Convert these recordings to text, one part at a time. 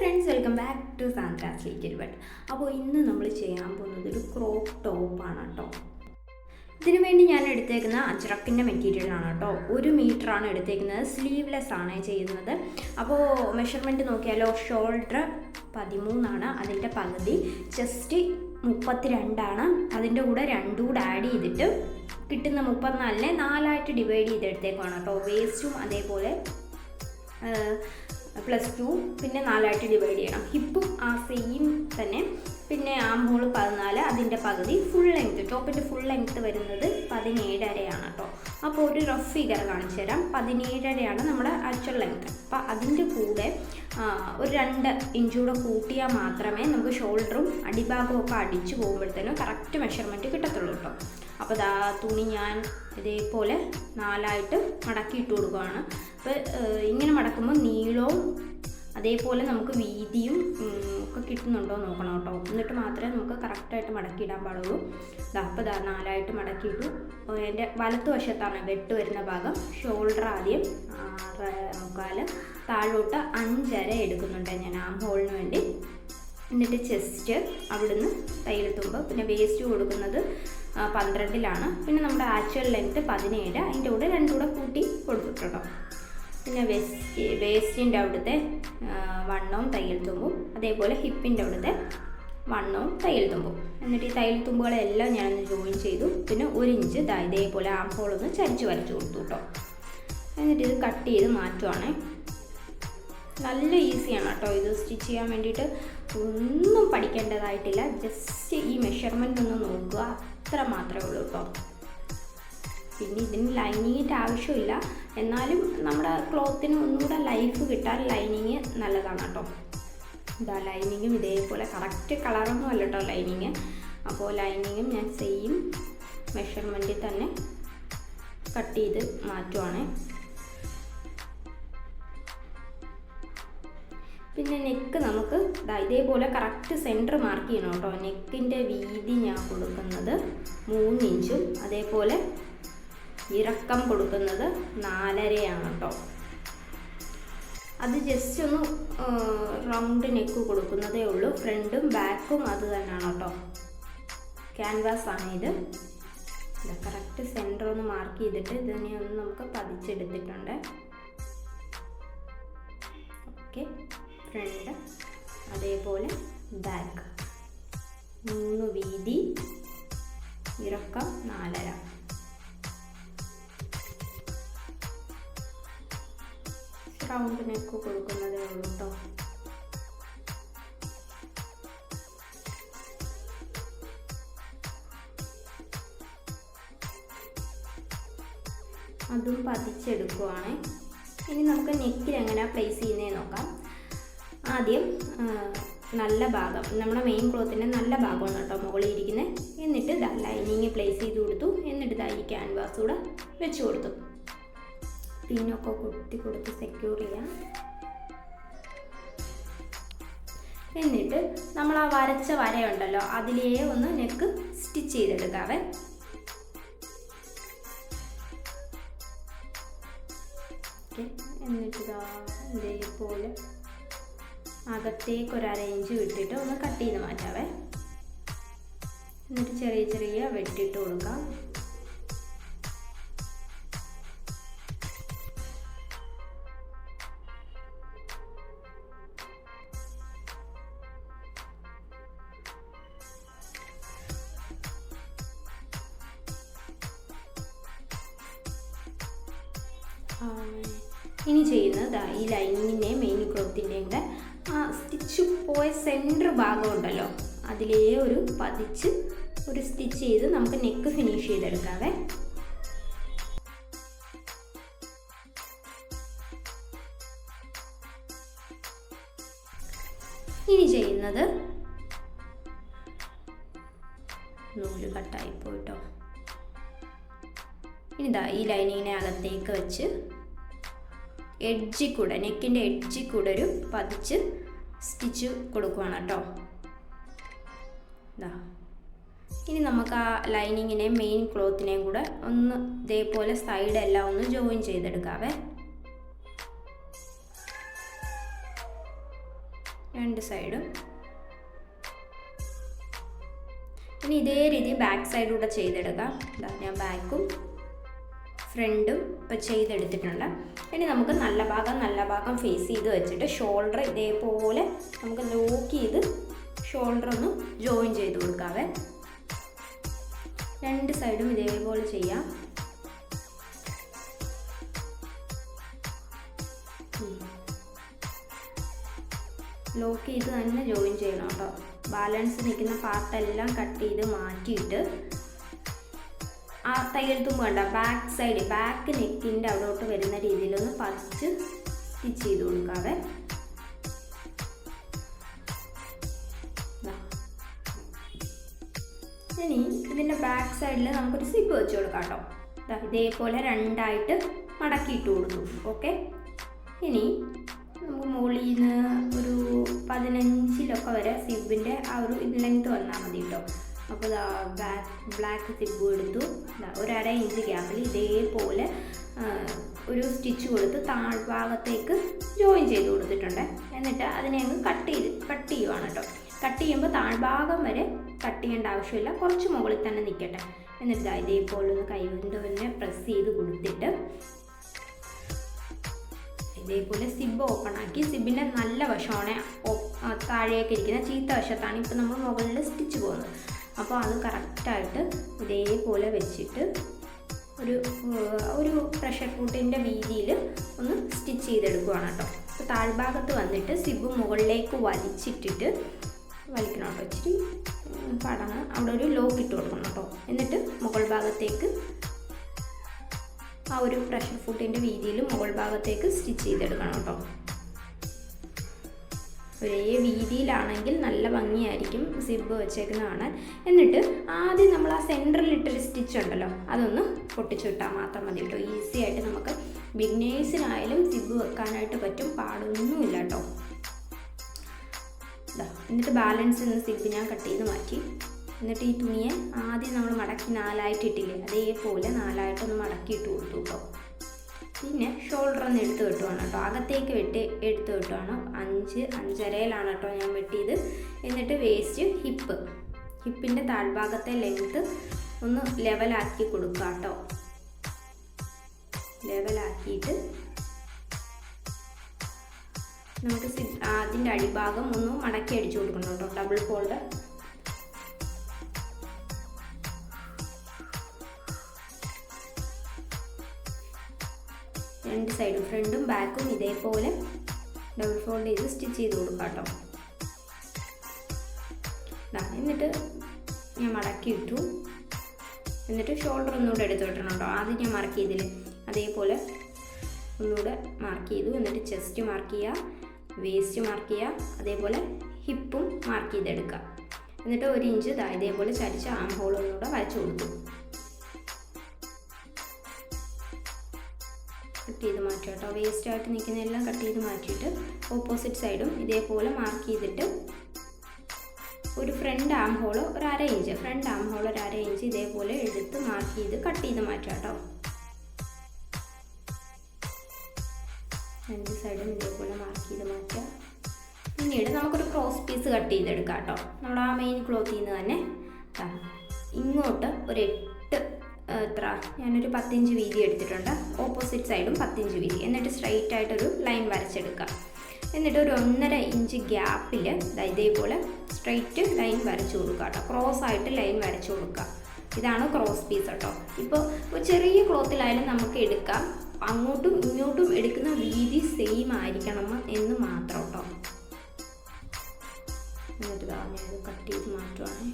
Friends, welcome back to Sandra's little bit. അപ്പോൾ ഇന്ന് നമ്മൾ ചെയ്യാൻ പോകുന്നത് ഒരു ക്രോപ്പ് ടോപ്പാണ് കേട്ടോ. ഇതിനു വേണ്ടി ഞാൻ എടുത്തേക്കുന്ന അജ്രക്കിൻ്റെ മെറ്റീരിയലാണ് കേട്ടോ. 1 മീറ്ററാണ് എടുത്തേക്കുന്നത്. സ്ലീവ്ലെസ് ആണ് ചെയ്യുന്നത്. അപ്പോൾ മെഷർമെൻറ്റ് നോക്കിയാലോ, ഷോൾഡർ 13 അതിൻ്റെ പകുതി, ചെസ്റ്റ് 32 അതിൻ്റെ കൂടെ 2 കൂടെ ആഡ് ചെയ്തിട്ട് കിട്ടുന്ന 34 4ആയിട്ട് ഡിവൈഡ് ചെയ്തെടുത്തേക്കാണ് കേട്ടോ. വേസ്റ്റും അതേപോലെ +2 പിന്നെ 4ആയിട്ട് ഡിവൈഡ് ചെയ്യണം. ഹിപ്പും ആ സെയിം തന്നെ. പിന്നെ ആം ഹോൾ 14 അതിൻ്റെ പകുതി. ഫുൾ ലെങ്ത്ത്, ടോപ്പിൻ്റെ ഫുൾ ലെങ്ത്ത് വരുന്നത് 17.5 കേട്ടോ. അപ്പോൾ ഒരു റഫ് ഫിഗർ കാണിച്ചു തരാം. 17.5 നമ്മുടെ ആക്ച്വൽ ലെങ്ത്ത്. അപ്പോൾ അതിൻ്റെ കൂടെ ഒരു 2 ഇഞ്ച് കൂടെ കൂട്ടിയാൽ മാത്രമേ നമുക്ക് ഷോൾഡറും അടിഭാഗവും ഒക്കെ അടിച്ചു പോകുമ്പോഴത്തേനും കറക്റ്റ് മെഷർമെൻറ്റ് കിട്ടത്തുള്ളൂ കേട്ടോ. അപ്പോൾ തുണി ഞാൻ ഇതേപോലെ 4ആയിട്ട് മടക്കിയിട്ട് കൊടുക്കുകയാണ്. അപ്പോൾ ഇങ്ങനെ മടക്കുമ്പോൾ നീളവും അതേപോലെ നമുക്ക് വീതിയും ഒക്കെ കിട്ടുന്നുണ്ടോ നോക്കണം കേട്ടോ. എന്നിട്ട് മാത്രമേ നമുക്ക് കറക്റ്റായിട്ട് മടക്കിയിടാൻ പാടുള്ളൂ. അപ്പോൾ 4ആയിട്ട് മടക്കിയിട്ടു. എൻ്റെ വലത്ത് വശത്താണ് വെട്ട് വരുന്ന ഭാഗം. ഷോൾഡർ ആദ്യം 6.25, താഴോട്ട് 5.5 എടുക്കുന്നുണ്ട് ഞാൻ ആം ഹോളിന് വേണ്ടി. എന്നിട്ട് ചെസ്റ്റ് അവിടുന്ന് തയ്യലെത്തുമ്പോൾ പിന്നെ വേസ്റ്റ് കൊടുക്കുന്നത് 12 പിന്നെ നമ്മുടെ ആക്ച്വൽ ലെങ്ത്ത് 17, അതിൻ്റെ കൂടെ 2 കൂടെ കൂട്ടി കൊടുത്തിട്ടുണ്ടോ. പിന്നെ വേസ്റ്റിൻ്റെ അവിടുത്തെ വണ്ണവും തയ്യൽ തുമ്പും, അതേപോലെ ഹിപ്പിൻ്റെ അവിടുത്തെ വണ്ണവും തയ്യൽ തുമ്പും. എന്നിട്ട് ഈ തയ്യൽ തുമ്പുകളെല്ലാം ഞാനൊന്ന് ജോയിൻ ചെയ്തു. പിന്നെ 1 ഇഞ്ച് ഇതേപോലെ ആം ഹോളൊന്ന് ചരിച്ച് വരച്ച് കൊടുത്തു കേട്ടോ. എന്നിട്ട് ഇത് കട്ട് ചെയ്ത് മാറ്റുവാണേ. നല്ല ഈസിയാണ് കേട്ടോ ഇത് സ്റ്റിച്ച് ചെയ്യാൻ വേണ്ടിയിട്ട്. ഒന്നും പഠിക്കേണ്ടതായിട്ടില്ല. ജസ്റ്റ് ഈ മെഷർമെൻ്റ് ഒന്ന് നോക്കുക, അത്ര മാത്രമേ ഉള്ളൂ കേട്ടോ. പിന്നെ ഇതിന് ലൈനിങ്ങിൻ്റെ ആവശ്യമില്ല. എന്നാലും നമ്മുടെ ക്ലോത്തിന് ഒന്നുകൂടെ ലൈഫ് കിട്ടാൻ ലൈനിങ് നല്ലതാണ് കേട്ടോ. ലൈനിങ്ങും ഇതേപോലെ കറക്റ്റ് കളറൊന്നും അല്ല കേട്ടോ ലൈനിങ്. അപ്പോൾ ലൈനിങ്ങും ഞാൻ സെയിം മെഷർമെൻറ്റിൽ തന്നെ കട്ട് ചെയ്ത് മാറ്റുവാണ്. പിന്നെ നെക്ക് നമുക്ക് ഇതേപോലെ കറക്റ്റ് സെൻറ്റർ മാർക്ക് ചെയ്യണം കേട്ടോ. നെക്കിൻ്റെ വീതി ഞാൻ കൊടുക്കുന്നത് 3 ഇഞ്ചും അതേപോലെ ഇറക്കം കൊടുക്കുന്നത് 4.5 കേട്ടോ. അത് ജസ്റ്റ് ഒന്ന് റൗണ്ട് നെക്ക് കൊടുക്കുന്നതേ ഉള്ളൂ. ഫ്രണ്ടും ബാക്കും അത് തന്നെയാണ് കേട്ടോ. ക്യാൻവാസ് ആണ് ഇത്. കറക്റ്റ് സെൻറ്റർ ഒന്ന് മാർക്ക് ചെയ്തിട്ട് ഇതിനെ ഒന്ന് നമുക്ക് പതിച്ചെടുത്തിട്ടുണ്ട്. ഓക്കെ, ഫ്രണ്ട് അതേപോലെ ബാക്ക് 3 വീതി, ഇറക്കം 4.5. റൗണ്ട് നെക്ക് കൊടുക്കുന്നതേ ഉള്ളൂ കേട്ടോ. അതും പതിച്ചെടുക്കുവാണ്. ഇനി നമുക്ക് നെക്കിൽ എങ്ങനെയാണ് പ്ലേസ് ചെയ്യുന്നതെന്ന് നോക്കാം. ആദ്യം നല്ല ഭാഗം, നമ്മുടെ മെയിൻ ക്ലോത്തിൻ്റെ നല്ല ഭാഗമാണ് കേട്ടോ മുകളിൽ ഇരിക്കുന്നത്. എന്നിട്ട് ലൈനിങ് പ്ലേസ് ചെയ്ത് കൊടുത്തു. എന്നിട്ട് ഈ ക്യാൻവാസ് കൂടെ വെച്ച് കൊടുത്തു. പിന്നൊക്കെ കുത്തി കൊടുത്ത് സെക്യൂർ ചെയ്യാം. എന്നിട്ട് നമ്മൾ ആ വരച്ച വരയുണ്ടല്ലോ അതിലേ ഒന്ന് നെക്ക് സ്റ്റിച്ച് ചെയ്തെടുക്കാവേ. എന്നിട്ട് ഇതേപോലെ അകത്തേക്ക് ഒരു 1/2 ഇഞ്ച് വിട്ടിട്ട് ഒന്ന് കട്ട് ചെയ്ത് മാറ്റാവേ. എന്നിട്ട് ചെറിയ ചെറിയ വെട്ടിയിട്ട് കൊടുക്കാം. ഇനി ചെയ്യുന്നത് ഈ ലൈനിങ്ങിൻ്റെയും മെയിൻ ക്ലോത്തിൻ്റെയും കൂടെ ആ സ്റ്റിച്ച് പോയ സെൻറ്റർ ഭാഗം ഉണ്ടല്ലോ അതിലേ ഒരു പതിച്ച് ഒരു സ്റ്റിച്ച് ചെയ്ത് നമുക്ക് നെക്ക് ഫിനിഷ് ചെയ്തെടുക്കാവേ. ഇനി ചെയ്യുന്നത് നൂല് കട്ടായി പോയിട്ടോ. ഇനി ഈ ലൈനിങ്ങിനെ അകത്തേക്ക് വെച്ച് എഡ്ജിൽ കൂടെ, നെക്കിൻ്റെ എഡ്ജിൽ കൂടെ ഒരു പതിച്ച് സ്റ്റിച്ച് കൊടുക്കുകയാണ് കേട്ടോ. ഇനി നമുക്ക് ആ ലൈനിങ്ങിനെയും മെയിൻ ക്ലോത്തിനെയും കൂടെ ഒന്ന് ഇതേപോലെ സൈഡെല്ലാം ഒന്ന് ജോയിൻ ചെയ്തെടുക്കാവേ. രണ്ട് സൈഡും. ഇനി ഇതേ രീതി ബാക്ക് സൈഡൂടെ ചെയ്തെടുക്കാം. ഇതാ ഞാൻ ബാക്കും ഫ്രണ്ടും ഇപ്പോൾ ചെയ്തെടുത്തിട്ടുണ്ട്. ഇനി നമുക്ക് നല്ല ഭാഗം ഫേസ് ചെയ്ത് വെച്ചിട്ട് ഷോൾഡർ ഇതേപോലെ നമുക്ക് ലോക്ക് ചെയ്ത് ഷോൾഡർ ഒന്ന് ജോയിൻ ചെയ്ത് കൊടുക്കാവേ. രണ്ട് സൈഡും ഇതേപോലെ ചെയ്യാം. ലോക്ക് ചെയ്ത് തന്നെ ജോയിൻ ചെയ്യണം കേട്ടോ. ബാലൻസ് നിൽക്കുന്ന പാർട്ടെല്ലാം കട്ട് ചെയ്ത് മാറ്റിയിട്ട് ആ തയ്യൽ തുമ്പ് കണ്ട ബാക്ക് നെക്കിൻ്റെ അവിടോട്ട് വരുന്ന രീതിയിലൊന്ന് പതിച്ച് സ്റ്റിച്ച് ചെയ്ത് കൊടുക്കാവേ. ഇനി ഇതിൻ്റെ ബാക്ക് സൈഡിൽ നമുക്കൊരു സിപ്പ് വെച്ച് കൊടുക്കാം കേട്ടോ. ഇതേപോലെ രണ്ടായിട്ട് മടക്കിയിട്ട് കൊടുത്തു. ഓക്കെ, ഇനി നമുക്ക് മുകളിൽ നിന്ന് ഒരു 15 വരെ സിബിൻ്റെ ആ ഒരു ലെങ്ത് വന്നാൽ മതി കേട്ടോ. അപ്പോൾ ബ്ലാക്ക് സിബ് എടുത്തു. ഒരു 1/2 ഇഞ്ച് ഗ്യാപ്പിൽ ഇതേപോലെ ഒരു സ്റ്റിച്ച് കൊടുത്ത് താഴ്ഭാഗത്തേക്ക് ജോയിൻ ചെയ്ത് കൊടുത്തിട്ടുണ്ട്. എന്നിട്ട് അതിനെ അങ്ങ് കട്ട് ചെയ്യുവാണ് കേട്ടോ. കട്ട് ചെയ്യുമ്പോൾ താഴ്ഭാഗം വരെ കട്ട് ചെയ്യേണ്ട ആവശ്യമില്ല, കുറച്ച് മുകളിൽ തന്നെ നിൽക്കട്ടെ. എന്നിട്ട് ഇതേപോലെ ഒന്ന് കൈകൊണ്ട് തന്നെ പ്രസ് ചെയ്ത് കൊടുത്തിട്ട് ഇതേപോലെ സിബ് ഓപ്പൺ ആക്കി സിബിൻ്റെ നല്ല വശമാണ് താഴേക്ക് ഇരിക്കുന്ന, ചീത്ത വശത്താണ് ഇപ്പോൾ നമ്മൾ മുകളിൽ സ്റ്റിച്ച് പോകുന്നത്. അപ്പോൾ അത് കറക്റ്റായിട്ട് ഇതേപോലെ വെച്ചിട്ട് ഒരു പ്രഷർ കൂട്ടിൻ്റെ വീതിയിൽ ഒന്ന് സ്റ്റിച്ച് ചെയ്തെടുക്കുകയാണ് കേട്ടോ. അപ്പോൾ താഴ്ഭാഗത്ത് വന്നിട്ട് സിബ് മുകളിലേക്ക് വലിച്ചിട്ടിട്ട് വലിക്കണം കേട്ടോ. ഇച്ചിരി പടങ്ങ് അവിടെ ഒരു ലോക്ക് ഇട്ട് കൊടുക്കണം കേട്ടോ. എന്നിട്ട് മുകൾ ഭാഗത്തേക്ക് ആ ഒരു പ്രഷർ ഫുട്ടിൻ്റെ വീതിയിൽ മുകൾ ഭാഗത്തേക്ക് സ്റ്റിച്ച് ചെയ്തെടുക്കണം കേട്ടോ. ഒരേ വീതിയിലാണെങ്കിൽ നല്ല ഭംഗിയായിരിക്കും സിബ് വെച്ചേക്കുന്ന കാണാൻ. എന്നിട്ട് ആദ്യം നമ്മൾ ആ സെൻറ്ററിലിട്ടൊരു സ്റ്റിച്ച് ഉണ്ടല്ലോ, അതൊന്ന് പൊട്ടിച്ചു വിട്ടാൽ മാത്രം മതി കേട്ടോ. ഈസി ആയിട്ട് നമുക്ക് ബിഗിനേഴ്സിനായാലും സിബ് വെക്കാനായിട്ട് പറ്റും, പാടൊന്നുമില്ല കേട്ടോ. എന്നിട്ട് ബാലൻസ് നിന്ന് സിബ് ഞാൻ കട്ട് ചെയ്ത് മാറ്റി. എന്നിട്ട് ഈ തുണിയെ ആദ്യം നമ്മൾ മടക്കി 4ആയിട്ട് ഇട്ടില്ലേ, അതേപോലെ 4ആയിട്ടൊന്ന് മടക്കിയിട്ട് കൊടുത്തു കേട്ടോ. പിന്നെ ഷോൾഡർ ഒന്ന് എടുത്ത് വെട്ടുവാണ് കേട്ടോ. അകത്തേക്ക് എടുത്ത് വെട്ടുവാണ്. 5.5 കേട്ടോ ഞാൻ വെട്ടിയത്. എന്നിട്ട് വേസ്റ്റ് ഹിപ്പിൻ്റെ താഴ്ഭാഗത്തെ ലെങ്ത്ത് ഒന്ന് ലെവലാക്കി കൊടുക്കുക കേട്ടോ. ലെവലാക്കിയിട്ട് നമുക്ക് അതിൻ്റെ അടിഭാഗം ഒന്ന് മടക്കി അടിച്ചു കൊടുക്കണം കേട്ടോ. ഡബിൾ ഫോൾഡ് രണ്ട് സൈഡും ഫ്രണ്ടും ബാക്കും ഇതേപോലെ ഡബിൾ ഫോൾഡ് ചെയ്ത് സ്റ്റിച്ച് ചെയ്ത് കൊടുക്കാം കേട്ടോ. എന്നിട്ട് ഞാൻ മടക്കി ഇട്ടു. എന്നിട്ട് ഷോൾഡർ ഒന്നുകൂടെ എടുത്ത് വിട്ടണം കേട്ടോ. ആദ്യം ഞാൻ മാർക്ക് ചെയ്തില്ലേ, അതേപോലെ ഒന്നുകൂടെ മാർക്ക് ചെയ്തു. എന്നിട്ട് ചെസ്റ്റ് മാർക്ക് ചെയ്യുക, വേസ്റ്റ് മാർക്ക് ചെയ്യുക, അതേപോലെ ഹിപ്പും മാർക്ക് ചെയ്തെടുക്കുക. എന്നിട്ട് 1 ഇഞ്ച് ഇതേപോലെ ചരിച്ച് ആം ഹോൾ ഒന്നുകൂടെ വരച്ചു കൊടുത്തു. കട്ട് ചെയ്ത് മാറ്റുക കേട്ടോ. വേസ്റ്റായിട്ട് നിൽക്കുന്നതെല്ലാം കട്ട് ചെയ്ത് മാറ്റിയിട്ട് ഓപ്പോസിറ്റ് സൈഡും ഇതേപോലെ മാർക്ക് ചെയ്തിട്ട് ഒരു ഫ്രണ്ട് ആം ഹോൾ ഒരു 1/2 ഇഞ്ച്, ഫ്രണ്ട് ആം ഹോൾ ഒരു 1/2 ഇഞ്ച് ഇതേപോലെ എടുത്ത് മാർക്ക് ചെയ്ത് കട്ട് ചെയ്ത് മാറ്റുക കേട്ടോ. രണ്ട് സൈഡും ഇതേപോലെ മാർക്ക് ചെയ്ത് മാറ്റുക. പിന്നീട് നമുക്കൊരു ക്രോസ് പീസ് കട്ട് ചെയ്തെടുക്കാം കേട്ടോ. നമ്മൾ ആ മെയിൻ ക്ലോത്തിൽ നിന്ന് തന്നെ ഇങ്ങോട്ട് ഒരു 8 ഞാനൊരു 10 ഇഞ്ച് വീതി എടുത്തിട്ടുണ്ട്. ഓപ്പോസിറ്റ് സൈഡും 10 ഇഞ്ച് വീതി. എന്നിട്ട് സ്ട്രൈറ്റ് ആയിട്ടൊരു ലൈൻ വരച്ചെടുക്കുക. എന്നിട്ട് ഒരു 1.5 ഇഞ്ച് ഗ്യാപ്പിൽ ഇതേപോലെ സ്ട്രൈറ്റ് ലൈൻ വരച്ചു കൊടുക്കുക കേട്ടോ. ക്രോസ് ആയിട്ട് ലൈൻ വരച്ചു കൊടുക്കുക. ഇതാണ് ക്രോസ് പീസ് കേട്ടോ. ഇപ്പോൾ ചെറിയ ക്ലോത്തിലായാലും നമുക്ക് എടുക്കാം. അങ്ങോട്ടും ഇങ്ങോട്ടും എടുക്കുന്ന വീതി സെയിം ആയിരിക്കണം എന്ന് മാത്രം കേട്ടോ. എന്നിട്ട് ഞാനത് കട്ട് ചെയ്ത് മാറ്റുവാണ്.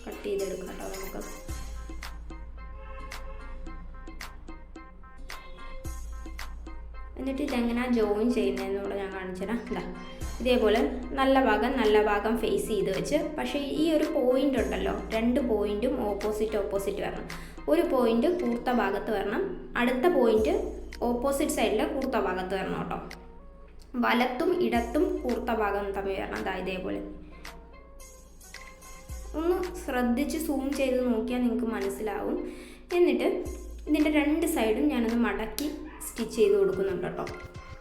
കട്ട് ചെയ്തെടുക്കാം കേട്ടോ നമുക്ക്. എന്നിട്ട് ഇതെങ്ങനെ ജോയിൻ ചെയ്യുന്നതെന്നൂടെ ഞാൻ കാണിച്ചു തരാം. ഇതേപോലെ നല്ല ഭാഗം ഫേസ് ചെയ്ത് വെച്ച്, പക്ഷേ ഈ ഒരു പോയിൻ്റ് ഉണ്ടല്ലോ, 2 പോയിൻറ്റും ഓപ്പോസിറ്റ് വരണം. ഒരു പോയിൻ്റ് കൂർത്ത ഭാഗത്ത് വരണം, അടുത്ത പോയിൻ്റ് ഓപ്പോസിറ്റ് സൈഡിൽ കൂർത്ത ഭാഗത്ത് വരണം കേട്ടോ. വലത്തും ഇടത്തും കൂർത്ത ഭാഗം തമ്മിൽ വരണം. ഇതേപോലെ ഒന്ന് ശ്രദ്ധിച്ച് സൂം ചെയ്ത് നോക്കിയാൽ നിങ്ങൾക്ക് മനസ്സിലാവും. എന്നിട്ട് ഇതിൻ്റെ 2 സൈഡും ഞാനൊന്ന് മടക്കി സ്റ്റിച്ച് ചെയ്ത് കൊടുക്കുന്നുണ്ട് കേട്ടോ.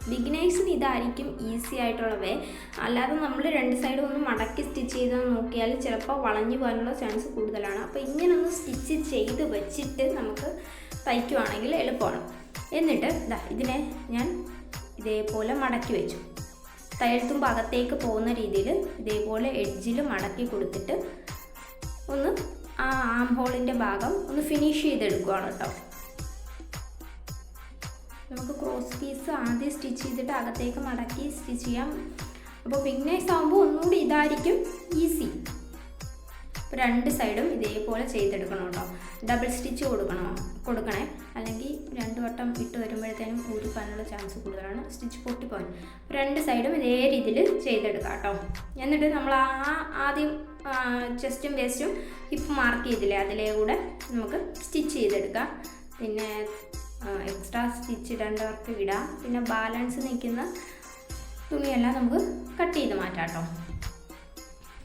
ബിഗിനേഴ്സിന് ഇതായിരിക്കും ഈസി ആയിട്ടുള്ള വേ. അല്ലാതെ നമ്മൾ രണ്ട് സൈഡും ഒന്ന് മടക്കി സ്റ്റിച്ച് ചെയ്ത് നോക്കിയാൽ ചിലപ്പോൾ വളഞ്ഞു പോകാനുള്ള ചാൻസ് കൂടുതലാണ്. അപ്പോൾ ഇങ്ങനെ ഒന്ന് സ്റ്റിച്ച് ചെയ്ത് വെച്ചിട്ട് നമുക്ക് തയ്ക്കുവാണെങ്കിൽ എളുപ്പമാണ്. എന്നിട്ട് ഇതിനെ ഞാൻ ഇതേപോലെ മടക്കി വെച്ചു. തയ്യൽത്തുമ്പ് അകത്തേക്ക് പോകുന്ന രീതിയിൽ ഇതേപോലെ എഡ്ജിൽ മടക്കി കൊടുത്തിട്ട് ഒന്ന് ആ ആം ഹോളിൻ്റെ ഭാഗം ഒന്ന് ഫിനിഷ് ചെയ്തെടുക്കുകയാണ് കേട്ടോ. നമുക്ക് ക്രോസ് പീസ് ആദ്യം സ്റ്റിച്ച് ചെയ്തിട്ട് അകത്തേക്ക് മടക്കി സ്റ്റിച്ച് ചെയ്യാം. അപ്പോൾ ബിഗിനേഴ്സ് ആകുമ്പോൾ ഒന്നുകൂടി ഇതായിരിക്കും ഈസി. അപ്പോൾ രണ്ട് സൈഡും ഇതേപോലെ ചെയ്തെടുക്കണം കേട്ടോ. ഡബിൾ സ്റ്റിച്ച് കൊടുക്കണേ, അല്ലെങ്കിൽ രണ്ട് വട്ടം ഇട്ട് വരുമ്പോഴത്തേനും ഊരിപ്പോകാനുള്ള ചാൻസ് കൂടുതലാണ്, സ്റ്റിച്ച് പൊട്ടിപ്പോകാൻ. രണ്ട് സൈഡും ഇതേ രീതിയിൽ ചെയ്തെടുക്കാം കേട്ടോ. എന്നിട്ട് നമ്മൾ ആദ്യം ചെസ്റ്റും വേസ്റ്റും ഹിപ്പ് മാർക്ക് ചെയ്തില്ലേ, അതിലേ കൂടെ നമുക്ക് സ്റ്റിച്ച് ചെയ്തെടുക്കാം. പിന്നെ എക്സ്ട്രാ സ്റ്റിച്ച് ഇടേണ്ടവർക്ക് ഇടാം. പിന്നെ ബാലൻസ് നിൽക്കുന്ന തുണിയെല്ലാം നമുക്ക് കട്ട് ചെയ്ത് മാറ്റാം കേട്ടോ.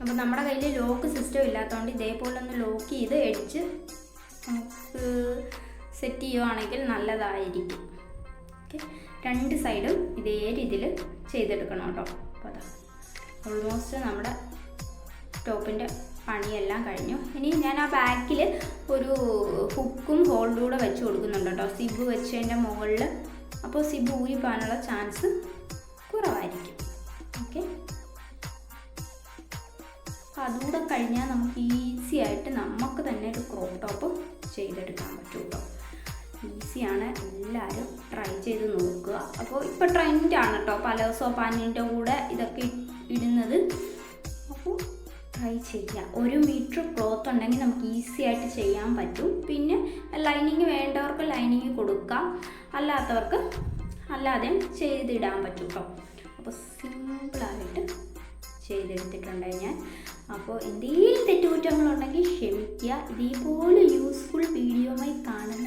അപ്പോൾ നമ്മുടെ കയ്യിൽ ലോക്ക് സിസ്റ്റം ഇല്ലാത്തതുകൊണ്ട് ഇതേപോലെ ഒന്ന് ലോക്ക് ചെയ്ത് എഡ്ജ് നമുക്ക് സെറ്റ് ചെയ്യുവാണെങ്കിൽ നല്ലതായിരിക്കും. ഓക്കെ, രണ്ട് സൈഡും ഇതേ രീതിയിൽ ചെയ്തെടുക്കണം കേട്ടോ. അപ്പോൾ അതാ ഓൾമോസ്റ്റ് നമ്മുടെ ടോപ്പിൻ്റെ പണിയെല്ലാം കഴിഞ്ഞു. ഇനി ഞാൻ ആ ബാക്കിൽ ഒരു ഹുക്കും ഹോൾഡും കൂടെ വെച്ച് കൊടുക്കുന്നുണ്ട് കേട്ടോ, സിബ് വെച്ചതിൻ്റെ മുകളിൽ. അപ്പോൾ സിബ് ഊരിപ്പോകാനുള്ള ചാൻസ് കുറവായിരിക്കും. ഓക്കെ, അപ്പോൾ അതുകൂടെ കഴിഞ്ഞാൽ നമുക്ക് ഈസി ആയിട്ട് നമുക്ക് തന്നെ ഒരു ക്രോപ്പ് ടോപ്പ് ചെയ്തെടുക്കാൻ പറ്റും കേട്ടോ. ഈസിയാണ്, എല്ലാവരും ട്രൈ ചെയ്ത് നോക്കുക. അപ്പോൾ ഇപ്പോൾ ട്രെൻഡാണ് കേട്ടോ പലോസോ പാനിൻ്റെ കൂടെ ഇതൊക്കെ ഇടുന്നത്. അപ്പോൾ ട്രൈ ചെയ്യാം. 1 മീറ്റർ ക്ലോത്ത് ഉണ്ടെങ്കിൽ നമുക്ക് ഈസി ആയിട്ട് ചെയ്യാൻ പറ്റും. പിന്നെ ലൈനിങ് വേണ്ടവർക്ക് ലൈനിങ് കൊടുക്കാം, അല്ലാത്തവർക്ക് അല്ലാതെയും ചെയ്തിടാൻ പറ്റും കേട്ടോ. അപ്പോൾ സിമ്പിളായിട്ട് ചെയ്തെടുത്തിട്ടുണ്ട് ഞാൻ. അപ്പോൾ എന്തെങ്കിലും തെറ്റുകുറ്റങ്ങളുണ്ടെങ്കിൽ ക്ഷമിക്കുക. ഇതേപോലെ യൂസ്ഫുൾ വീഡിയോയുമായി കാണുന്ന